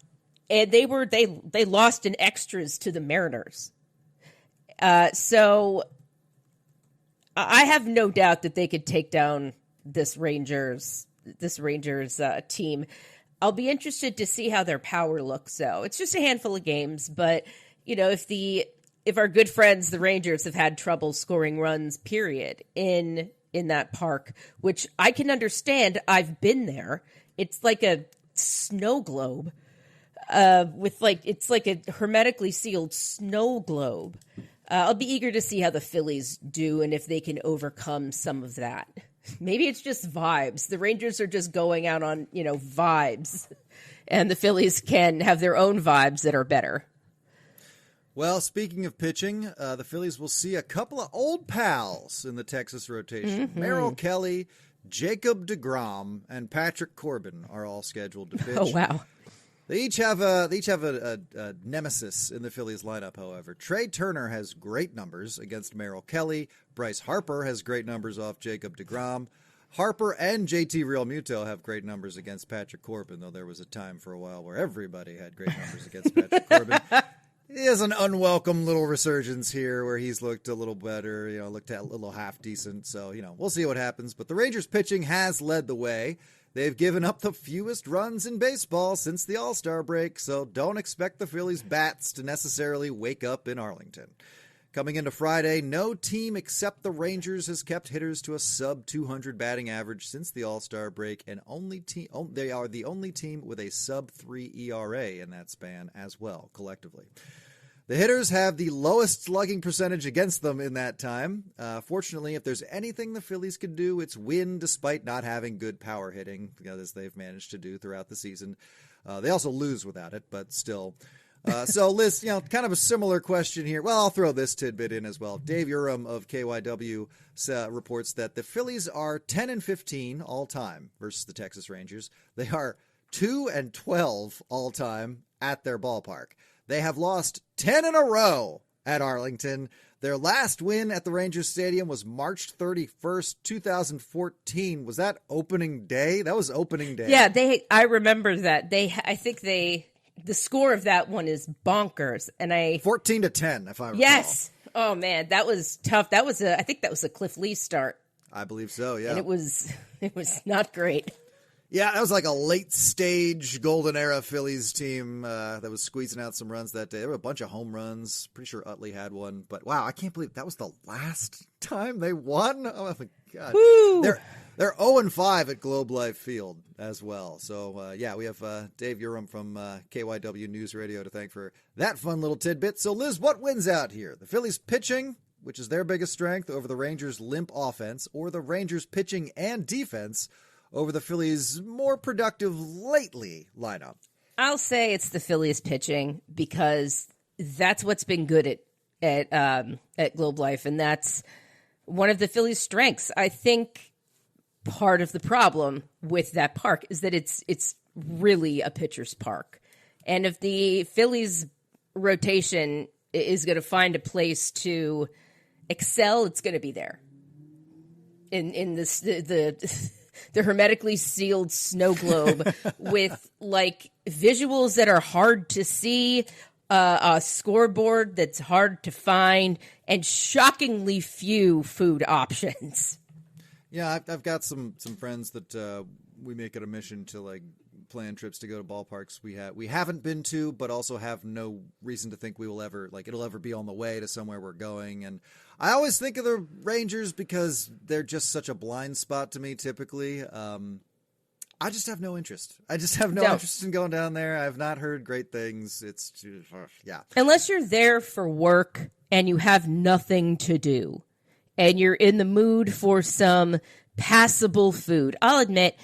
they lost in extras to the Mariners. So I have no doubt that they could take down this Rangers team. I'll be interested to see how their power looks, though. It's just a handful of games, but if our good friends, the Rangers, have had trouble scoring runs, period, in that park, which I can understand. I've been there. It's like a snow globe, it's like a hermetically sealed snow globe. I'll be eager to see how the Phillies do and if they can overcome some of that. Maybe it's just vibes. The Rangers are just going out on, vibes, and the Phillies can have their own vibes that are better. Well, speaking of pitching, the Phillies will see a couple of old pals in the Texas rotation. Mm-hmm. Merrill Kelly, Jacob deGrom, and Patrick Corbin are all scheduled to pitch. Oh, wow. They each have a nemesis in the Phillies lineup, however. Trey Turner has great numbers against Merrill Kelly. Bryce Harper has great numbers off Jacob deGrom. Harper and JT Realmuto have great numbers against Patrick Corbin, though there was a time for a while where everybody had great numbers against Patrick Corbin. He has an unwelcome little resurgence here where he's looked a little better, looked a little half decent. So, we'll see what happens. But the Rangers pitching has led the way. They've given up the fewest runs in baseball since the All-Star break, so don't expect the Phillies bats to necessarily wake up in Arlington. Coming into Friday, no team except the Rangers has kept hitters to a sub-200 batting average since the All-Star break, and they are the only team with a sub-3 ERA in that span as well, collectively. The hitters have the lowest slugging percentage against them in that time. Fortunately, if there's anything the Phillies can do, it's win despite not having good power hitting, as they've managed to do throughout the season. They also lose without it, but still. So, Liz, kind of a similar question here. Well, I'll throw this tidbit in as well. Dave Urim of KYW reports that the Phillies are 10-15 all time versus the Texas Rangers. They are 2-12 all time at their ballpark. They have lost 10 in a row at Arlington. Their last win at the Rangers Stadium was March 31st, 2014. Was that opening day? That was opening day. Yeah, I remember that. I think the score of that one is bonkers. And 14-10, if I recall. Yes. Oh man, that was tough. I think that was a Cliff Lee start. I believe so, yeah. And it was not great. Yeah, that was like a late-stage golden era Phillies team that was squeezing out some runs that day. There were a bunch of home runs. Pretty sure Utley had one. But, wow, I can't believe that was the last time they won. Oh, my God. Woo! They're 0-5 at Globe Life Field as well. So, we have Dave Urim from KYW News Radio to thank for that fun little tidbit. So, Liz, what wins out here? The Phillies pitching, which is their biggest strength, over the Rangers' limp offense, or the Rangers pitching and defense over the Phillies' more productive lately lineup? I'll say it's the Phillies pitching because that's what's been good at Globe Life, and that's one of the Phillies' strengths. I think part of the problem with that park is that it's really a pitcher's park, and if the Phillies rotation is going to find a place to excel, it's going to be there. In this the hermetically sealed snow globe with like visuals that are hard to see, a scoreboard that's hard to find, and shockingly few food options. Yeah, I've got some friends that we make it a mission to like plan trips to go to ballparks we haven't been to, but also have no reason to think it'll ever be on the way to somewhere we're going. And I always think of the Rangers because they're just such a blind spot to me typically. I just have no interest. I just have no interest in going down there. I've not heard great things. It's just, yeah. Unless you're there for work and you have nothing to do and you're in the mood for some passable food. I'll admit,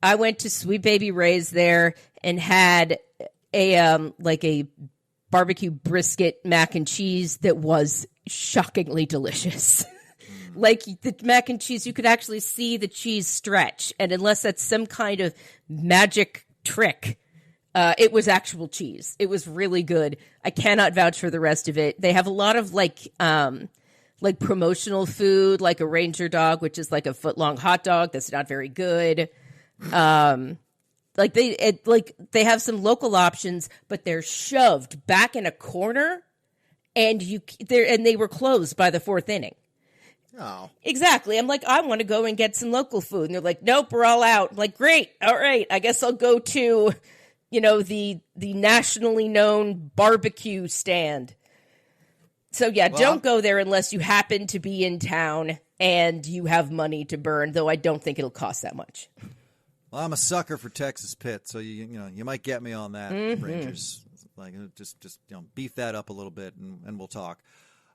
I went to Sweet Baby Ray's there and had a barbecue brisket mac and cheese that was shockingly delicious. Like the mac and cheese, you could actually see the cheese stretch. And unless that's some kind of magic trick, it was actual cheese. It was really good. I cannot vouch for the rest of it. They have a lot of like promotional food, like a Ranger dog, which is like a foot-long hot dog that's not very good. They have some local options, but they're shoved back in a corner, and they were closed by the fourth inning. Oh, exactly. I'm like, I want to go and get some local food, and they're like, nope, we're all out. I'm like, great, all right, I guess I'll go to, the nationally known barbecue stand. So yeah, don't go there unless you happen to be in town and you have money to burn. Though I don't think it'll cost that much. Well, I'm a sucker for Texas Pit, so you might get me on that, Rangers. Like just beef that up a little bit, and we'll talk.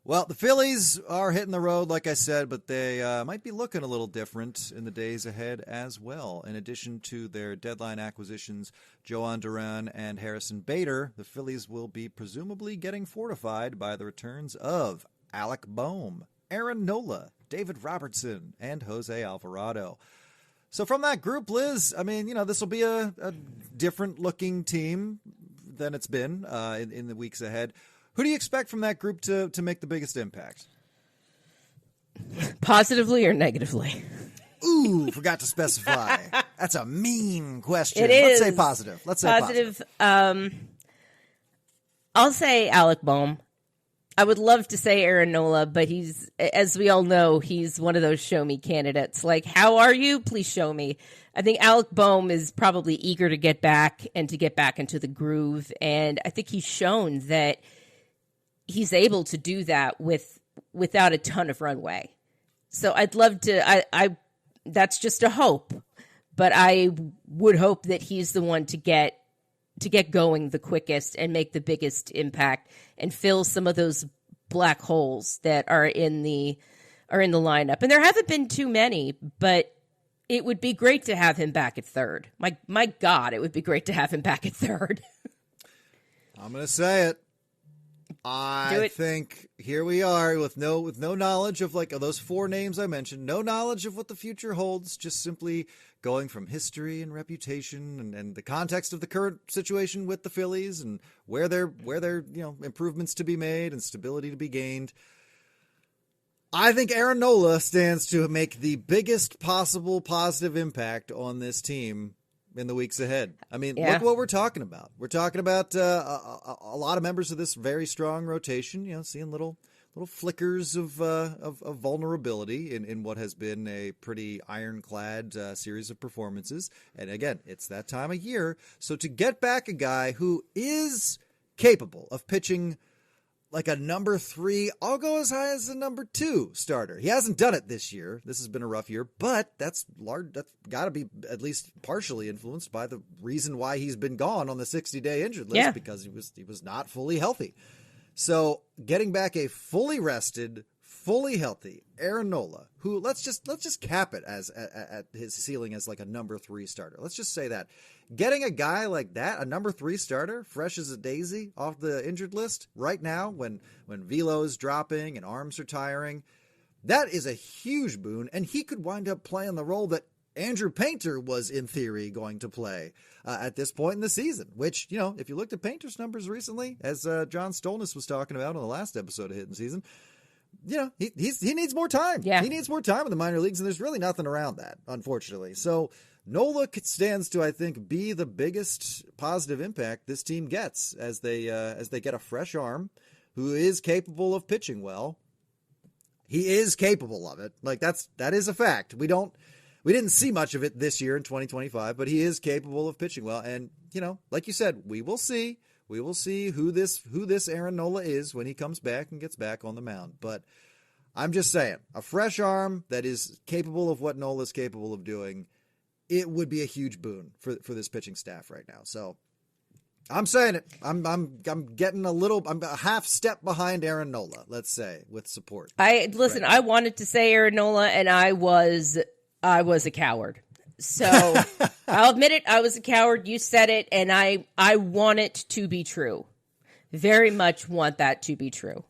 Well, the Phillies are hitting the road, like I said, but they might be looking a little different in the days ahead as well. In addition to their deadline acquisitions, Joan Duran and Harrison Bader, the Phillies will be presumably getting fortified by the returns of Alec Boehm, Aaron Nola, David Robertson, and Jose Alvarado. So from that group, Liz, I mean, this will be a different-looking team than it's been in the weeks ahead. Who do you expect from that group to make the biggest impact? Positively or negatively? Ooh, forgot to specify. That's a mean question. It is. Let's say positive. Let's say positive. I'll say Alec Bohm. I would love to say Aaron Nola, but he's, as we all know, he's one of those show me candidates. Like, how are you? Please show me. I think Alec Bohm is probably eager to get back and to get back into the groove. And I think he's shown that he's able to do that without a ton of runway. So I'd love to, that's just a hope, but I would hope that he's the one to get going the quickest and make the biggest impact and fill some of those black holes that are in the lineup. And there haven't been too many, but it would be great to have him back at third. My God, it would be great to have him back at third. I'm going to say it. I think here we are with no knowledge of like those four names I mentioned, no knowledge of what the future holds, just simply going from history and reputation and the context of the current situation with the Phillies and where there improvements to be made and stability to be gained. I think Aaron Nola stands to make the biggest possible positive impact on this team in the weeks ahead. I mean, Look what we're talking about. We're talking about a lot of members of this very strong rotation, seeing little flickers of vulnerability in what has been a pretty ironclad series of performances. And again, it's that time of year. So to get back a guy who is capable of pitching like a number 3, I'll go as high as a number 2 starter. He hasn't done it this year. This has been a rough year, but that's got to be at least partially influenced by the reason why he's been gone on the 60-day injured list, because he was not fully healthy. So getting back a fully rested, fully healthy Aaron Nola, who let's just cap it as at his ceiling as like a number 3 starter. Let's just say that. Getting a guy like that, a number 3 starter, fresh as a daisy off the injured list right now when velo's dropping and arms are tiring, that is a huge boon. And he could wind up playing the role that Andrew Painter was in theory going to play at this point in the season, which, if you looked at Painter's numbers recently, as John Stolness was talking about on the last episode of Hittin' Season, he needs more time. Yeah. He needs more time in the minor leagues, and there's really nothing around that, unfortunately. So Nola stands to, I think, be the biggest positive impact this team gets as they get a fresh arm who is capable of pitching well. He is capable of it. Like that is a fact. We didn't see much of it this year in 2025, but he is capable of pitching well. And, like you said, we will see. We will see who this Aaron Nola is when he comes back and gets back on the mound. But I'm just saying, a fresh arm that is capable of what Nola's capable of doing, it would be a huge boon for this pitching staff right now. So I'm saying it. I'm getting I'm a half step behind Aaron Nola, let's say, with support. I wanted to say Aaron Nola, and I was a coward. So I'll admit it. I was a coward. You said it, and I want it to be true. Very much want that to be true.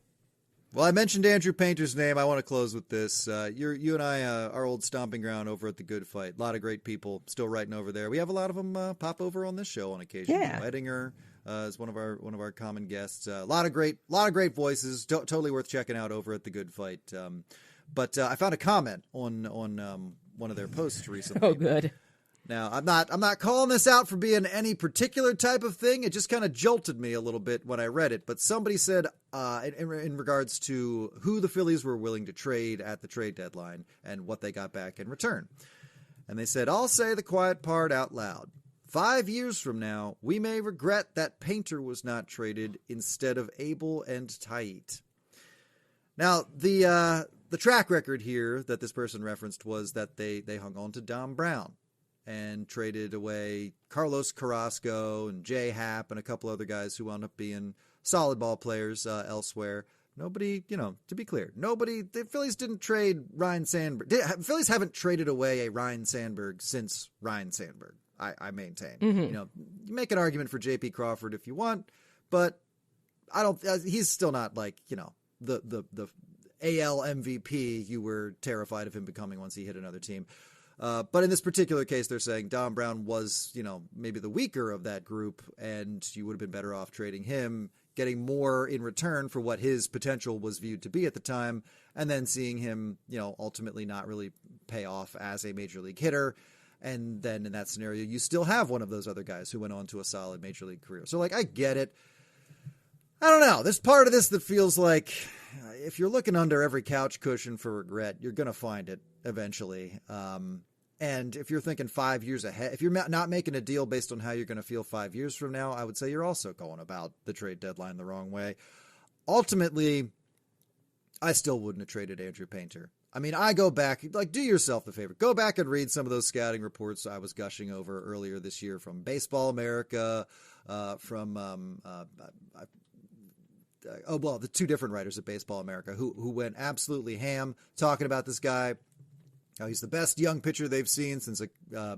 Well, I mentioned Andrew Painter's name. I want to close with this. You and I, our old stomping ground over at the Good Fight. A lot of great people still writing over there. We have a lot of them pop over on this show on occasion. Yeah. Edinger is one of our common guests. A lot of great voices. Totally worth checking out over at the Good Fight. But I found a comment on one of their posts recently. Oh, good. Now, I'm not calling this out for being any particular type of thing. It just kind of jolted me a little bit when I read it. But somebody said, in regards to who the Phillies were willing to trade at the trade deadline and what they got back in return. And they said, I'll say the quiet part out loud. 5 years from now, we may regret that Painter was not traded instead of Abel and Tait. Now, the track record here that this person referenced was that they hung on to Dom Brown and traded away Carlos Carrasco and Jay Happ and a couple other guys who wound up being solid ball players elsewhere. Nobody, to be clear, the Phillies didn't trade Ryan Sandberg. Phillies haven't traded away a Ryan Sandberg since Ryan Sandberg, I maintain. Mm-hmm. You make an argument for J.P. Crawford if you want, but he's still not like, the AL MVP you were terrified of him becoming once he hit another team. But in this particular case, they're saying Dom Brown was, maybe the weaker of that group, and you would have been better off trading him, getting more in return for what his potential was viewed to be at the time, and then seeing him, ultimately not really pay off as a major league hitter. And then in that scenario, you still have one of those other guys who went on to a solid major league career. So, I get it. I don't know. There's part of this that feels like if you're looking under every couch cushion for regret, you're going to find it eventually. And if you're thinking 5 years ahead, if you're not making a deal based on how you're going to feel 5 years from now, I would say you're also going about the trade deadline the wrong way. Ultimately, I still wouldn't have traded Andrew Painter. I mean, I go back, like, do yourself the favor. Go back and read some of those scouting reports I was gushing over earlier this year from Baseball America, the two different writers at Baseball America who went absolutely ham talking about this guy. He's the best young pitcher they've seen since, I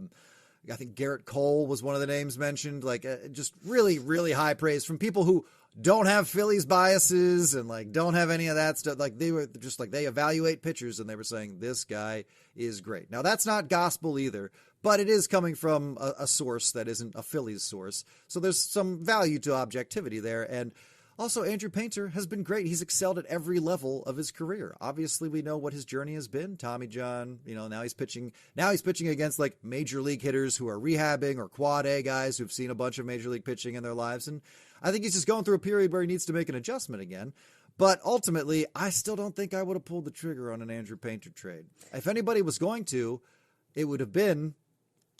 think Garrett Cole was one of the names mentioned. Like, just really, really high praise from people who don't have Phillies biases and like don't have any of that stuff. Like they were just like, they evaluate pitchers and they were saying this guy is great. Now that's not gospel either, but it is coming from a source that isn't a Phillies source. So there's some value to objectivity there. And also, Andrew Painter has been great. He's excelled at every level of his career. Obviously, we know what his journey has been. Tommy John, now he's pitching. Now he's pitching against like major league hitters who are rehabbing, or quad A guys who've seen a bunch of major league pitching in their lives. And I think he's just going through a period where he needs to make an adjustment again. But ultimately, I still don't think I would have pulled the trigger on an Andrew Painter trade. If anybody was going to, it would have been,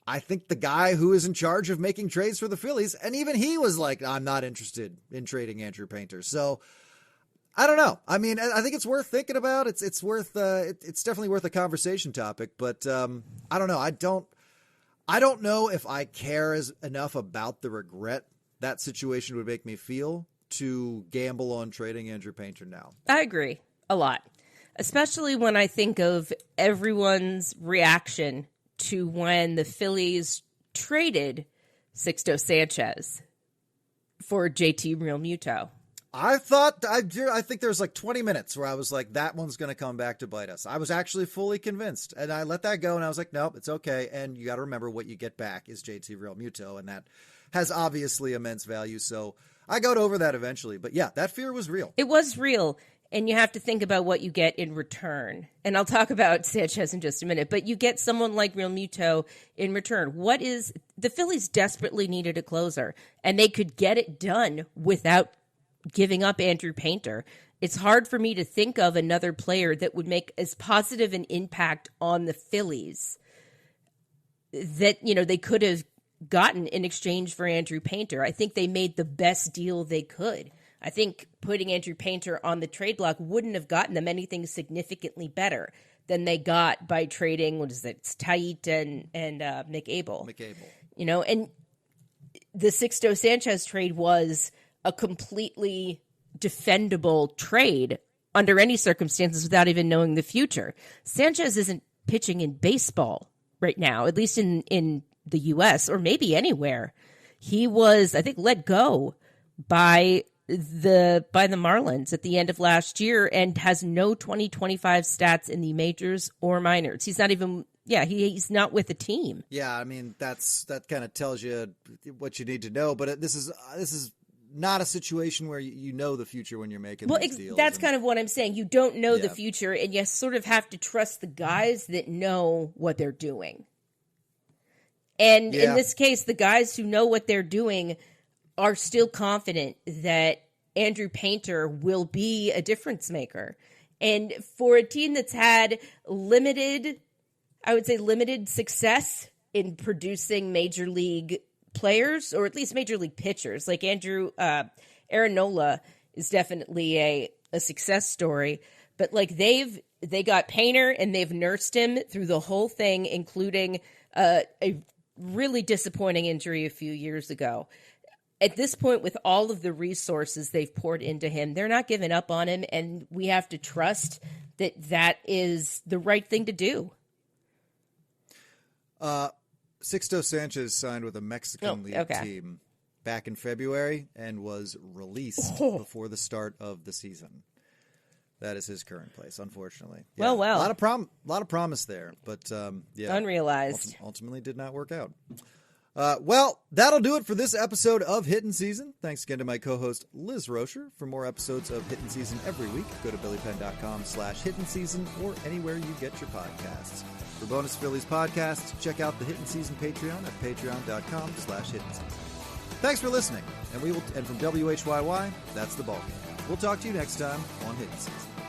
I think, the guy who is in charge of making trades for the Phillies. And even he was like, I'm not interested in trading Andrew Painter. So I don't know. I mean, I think it's worth thinking about. It's definitely worth a conversation topic, but I don't know. I don't know if I care enough about the regret that situation would make me feel to gamble on trading Andrew Painter now. I agree a lot, especially when I think of everyone's reaction to when the Phillies traded Sixto Sanchez for JT Realmuto. I think there's like 20 minutes where I was like, that one's going to come back to bite us. I was actually fully convinced, and I let that go, and I was like, nope, it's okay. And you got to remember, what you get back is JT Realmuto, and that has obviously immense value. So I got over that eventually. But yeah, that fear was real. It was real. And you have to think about what you get in return. And I'll talk about Sanchez in just a minute. But you get someone like Realmuto in return. The Phillies desperately needed a closer, and they could get it done without giving up Andrew Painter. It's hard for me to think of another player that would make as positive an impact on the Phillies that, they could have gotten in exchange for Andrew Painter. I think they made the best deal they could. I think putting Andrew Painter on the trade block wouldn't have gotten them anything significantly better than they got by trading, it's Tait and McAble. And the Sixto Sanchez trade was a completely defendable trade under any circumstances without even knowing the future. Sanchez isn't pitching in baseball right now, at least in the U.S. or maybe anywhere. He was, I think, let go by the Marlins at the end of last year and has no 2025 stats in the majors or minors. He's not even, he's not with the team. Yeah, I mean, that kind of tells you what you need to know, but this is not a situation where you know the future when you're making these deals. That's kind of what I'm saying. You don't know the future, and you sort of have to trust the guys that know what they're doing. And in this case, the guys who know what they're doing are still confident that Andrew Painter will be a difference maker. And for a team that's had limited success in producing major league players, or at least major league pitchers, like Aaron Nola is definitely a success story. But like they got Painter and they've nursed him through the whole thing, including a really disappointing injury a few years ago. At this point, with all of the resources they've poured into him, they're not giving up on him, and we have to trust that is the right thing to do. Sixto Sanchez signed with a Mexican league team back in February and was released before the start of the season. That is his current place, unfortunately. Yeah, well. A lot of promise there, but unrealized. Ultimately did not work out. Well, that'll do it for this episode of Hittin Season. Thanks again to my co-host Liz Roscher. For more episodes of Hittin Season every week, go to billypenn.com/Hittin Season or anywhere you get your podcasts. For bonus Phillies podcasts, check out the Hittin Season Patreon at patreon.com/Hittin Season. Thanks for listening, and from WHYY, that's the ballgame. We'll talk to you next time on Hittin Season.